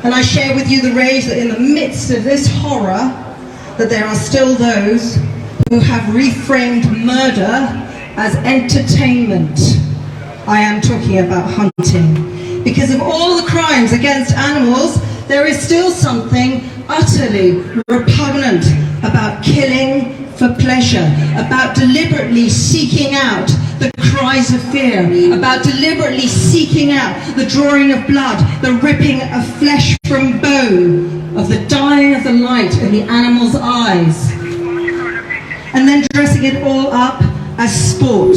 And I share with you the rage that in the midst of this horror, that there are still those who have reframed murder as entertainment. I am talking about hunting. Because of all the crimes against animals, there is still something utterly repugnant about killing for pleasure, about deliberately seeking out the cries of fear, about deliberately seeking out the drawing of blood, the ripping of flesh from bone, of the dying of the light in the animal's eyes, and then dressing it all up as sport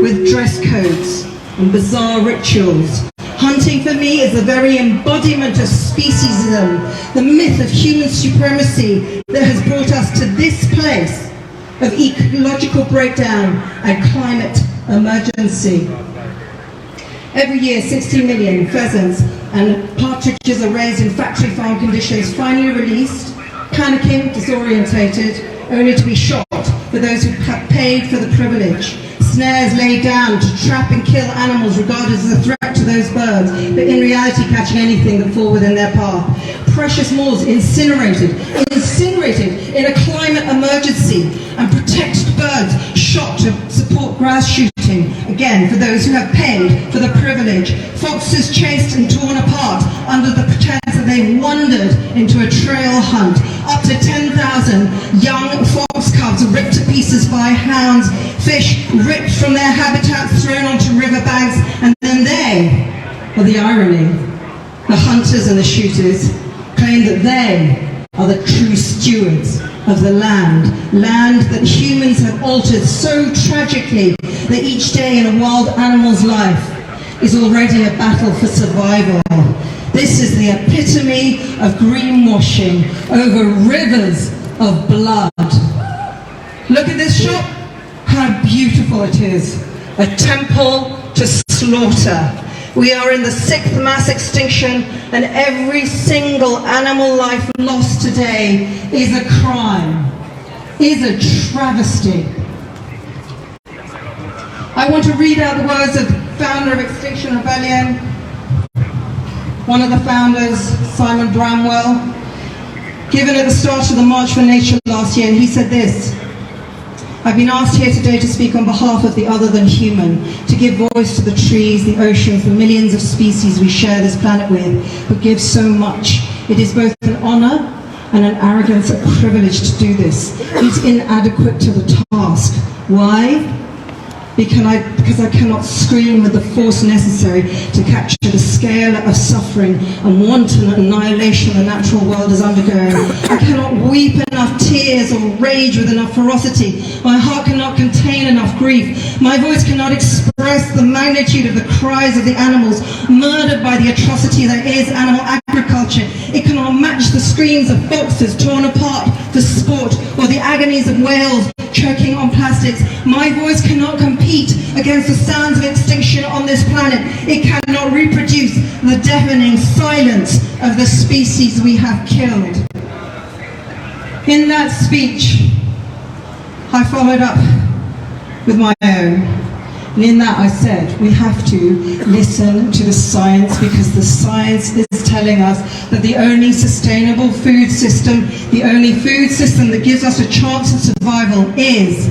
with dress codes and bizarre rituals. Hunting for me is the very embodiment of speciesism, the myth of human supremacy that has brought us to this place of ecological breakdown and climate emergency. Every year, 60 million pheasants and partridges are raised in factory farm conditions, finally released, panicking, disorientated, only to be shot for those who have paid for the privilege. Snares laid down to trap and kill animals regarded as a threat to those birds, but in reality catching anything that fall within their path. Precious moors incinerated in a climate emergency, and protected birds shot to support grass shooting, again for those who have paid for the privilege. Foxes chased and torn apart under the pretense that they wandered into a trail hunt. Up to 10,000 young fox cubs ripped to pieces by hounds, fish ripped from their habitats, thrown onto riverbanks, and then they, or the irony, the hunters and the shooters, claim that they are the true stewards of the land that humans have altered so tragically that each day in a wild animal's life is already a battle for survival. This is the epitome of greenwashing over rivers of blood. Look at this shop, how beautiful it is. A temple to slaughter. We are in the 6th mass extinction, and every single animal life lost today is a crime, is a travesty. I want to read out the words of the founder of Extinction Rebellion, one of the founders, Simon Bramwell, given at the start of the March for Nature last year, and he said this: I've been asked here today to speak on behalf of the other than human, to give voice to the trees, the oceans, the millions of species we share this planet with, who give so much. It is both an honor and an arrogance, a privilege to do this. It's inadequate to the task. Why? Because I cannot scream with the force necessary to capture the scale of suffering and wanton annihilation the natural world is undergoing. I cannot weep enough tears or rage with enough ferocity. My heart cannot contain enough grief. My voice cannot express the magnitude of the cries of the animals murdered by the atrocity that is animal agriculture. It cannot match the screams of foxes torn apart for sport, or the agonies of whales choking on plastics. My voice cannot compete against the sounds of extinction on this planet. It cannot reproduce the deafening silence of the species we have killed. In that speech, I followed up with my own. And in that I said, we have to listen to the science, because the science is telling us that the only sustainable food system, the only food system that gives us a chance of survival is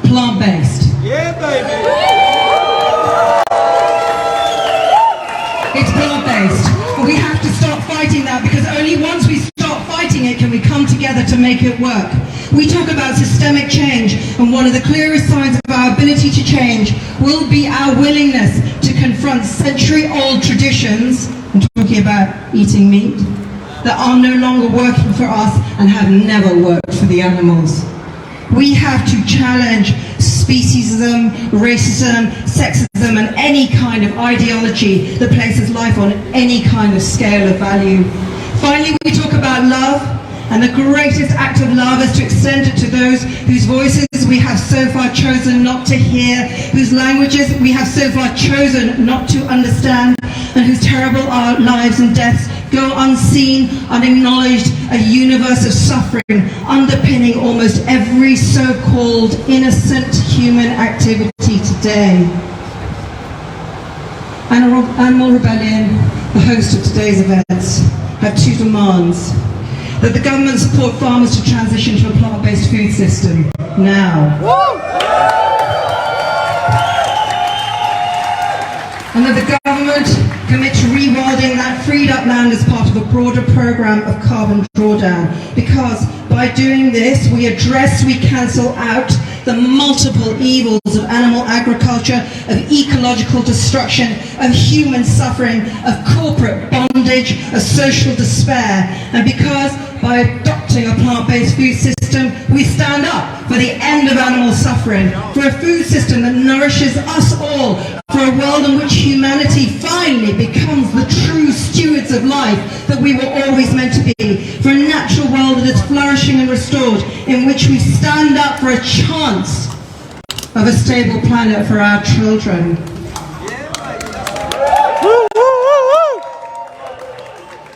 plant-based. Yeah, baby! It's plant-based. And we have to start fighting that, because only once we start fighting it can we come together to make it work. We talk about systemic change, and one of the clearest signs of our ability to change will be our willingness to confront century-old traditions, I'm talking about eating meat, that are no longer working for us and have never worked for the animals. We have to challenge speciesism, racism, sexism, and any kind of ideology that places life on any kind of scale of value. Finally, we talk about love, and the greatest act of love is to extend it to those whose voices we have so far chosen not to hear, whose languages we have so far chosen not to understand, and whose terrible lives and deaths go unseen, unacknowledged, a universe of suffering underpinning almost every so-called innocent human activity today. Animal Rebellion, the host of today's events, have two demands. That the government support farmers to transition to a plant-based food system now. And that the government commit to rewilding that freed up land as part of a broader program of carbon drawdown. Because by doing this, we cancel out the multiple evils of animal agriculture, of ecological destruction, of human suffering, of corporate bondage, of social despair. And because by adopting a plant-based food system, we stand up for the end of animal suffering, for a food system that nourishes us all, for a world in which humanity finally becomes the true stewards of life that we were always meant to be, for a natural world that is flourishing and restored, in which we stand up for a chance of a stable planet for our children.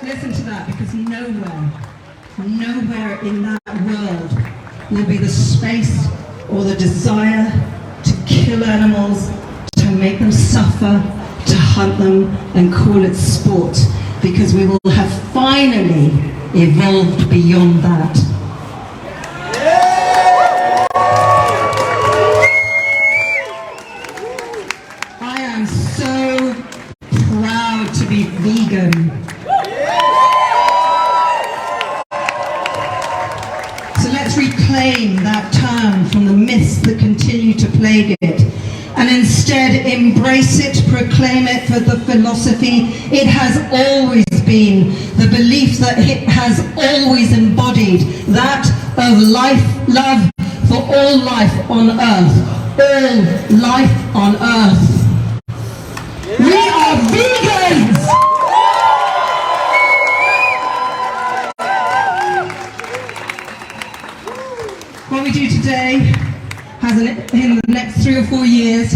Listen to that, because nowhere in that world will be the space or the desire to kill animals, to make them suffer, to hunt them and call it sport, because we will have finally evolved beyond that. I am so proud to be vegan. So let's reclaim that term from the myths that continue to plague it, and instead embrace it, proclaim it for the philosophy it has always been, the belief that it has always embodied, that of life, love for all life on earth, all life on earth. We are vegans! What we do today in the next 3 or 4 years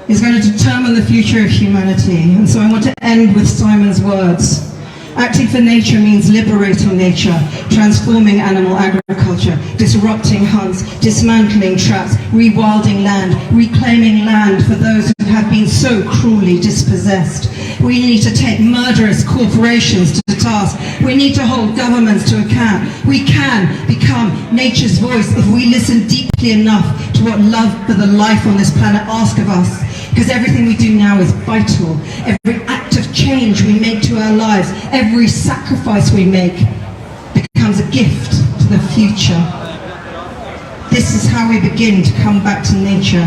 is going to determine the future of humanity. And so I want to end with Simon's words. Acting for nature means liberating nature, transforming animal agriculture, disrupting hunts, dismantling traps, rewilding land, reclaiming land for those who have been so cruelly dispossessed. We need to take murderous corporations to task. We need to hold governments to account. We can become nature's voice if we listen deeply enough to what love for the life on this planet asks of us. Because everything we do now is vital. Every act of change we make to our lives, every sacrifice we make becomes a gift to the future. This is how we begin to come back to nature,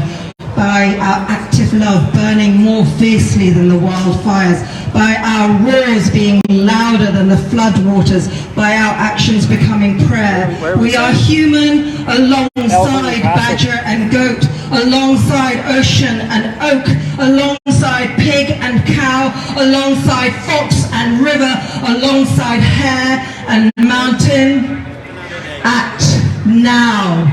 by our active love burning more fiercely than the wildfires, by our roars being louder than the floodwaters, by our actions becoming prayer. We are human alongside badger and goat, alongside ocean and oak, alongside pig and cow, alongside fox and river, alongside hare and mountain. Act now.